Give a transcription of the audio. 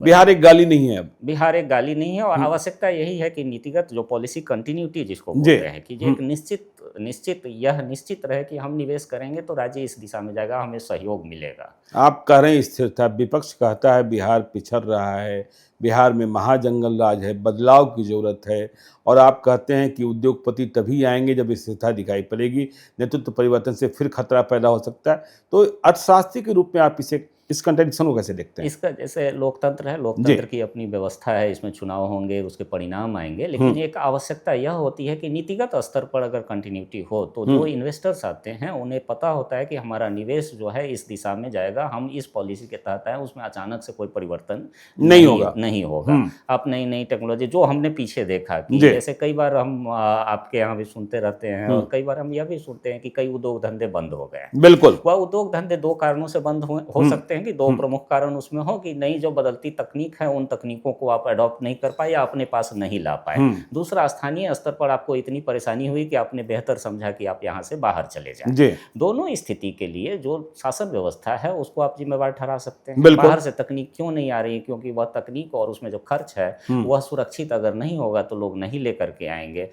बिहार एक गाली नहीं है अब। बिहार एक गाली नहीं है, और आवश्यकता यही है कि नीतिगत जो पॉलिसी कंटिन्यूटी जिसको जी। बोलते हैं कि जो एक निश्चित रहे कि हम निवेश करेंगे तो राज्य इस दिशा में जाएगा, हमें सहयोग मिलेगा। आप कह रहे हैं स्थिरता, विपक्ष कहता है बिहार पिछड़ रहा है, बिहार में महाजंगल राज है, बदलाव की जरूरत है, और आप कहते हैं कि उद्योगपति तभी आएंगे जब स्थिरता दिखाई पड़ेगी, नेतृत्व परिवर्तन से फिर खतरा पैदा हो सकता है। तो अर्थशास्त्री के रूप में आप इस कंट्रडिक्शन को कैसे देखते हैं? इसका जैसे लोकतंत्र है, लोकतंत्र की अपनी व्यवस्था है, इसमें चुनाव होंगे, उसके परिणाम आएंगे, लेकिन एक आवश्यकता यह होती है कि नीतिगत स्तर पर अगर कंटिन्यूटी हो तो जो इन्वेस्टर्स आते हैं उन्हें पता होता है कि हमारा निवेश जो है इस दिशा में जाएगा, हम इस पॉलिसी के तहत है, उसमें अचानक से कोई परिवर्तन नहीं होगा। आप नई नई टेक्नोलॉजी जो हमने पीछे देखा कि जैसे कई बार हम आपके यहाँ भी सुनते रहते हैं, और कई बार हम यह भी सुनते हैं कि कई उद्योग धंधे बंद हो गए। बिल्कुल, वह उद्योग धंधे दो कारणों से बंद हो सकते हैं कि दो प्रमुख कारण उसमें हो कि नई जो बदलती तकनीक है उन तकनीकों को आप अडॉप्ट नहीं कर पाए या अपने पास नहीं ला पाए। दूसरा, स्थानीय स्तर पर आपको इतनी परेशानी हुई कि आपने बेहतर समझा कि आप यहाँ से बाहर चले जाएं। दोनों स्थिति के लिए जो शासन व्यवस्था है उसको आप जिम्मेवार ठहरा सकते हैं। बाहर से तकनीक क्यों नहीं आ रही, क्योंकि वह तकनीक और उसमें जो खर्च है वह सुरक्षित अगर नहीं होगा तो लोग नहीं लेकर के आएंगे।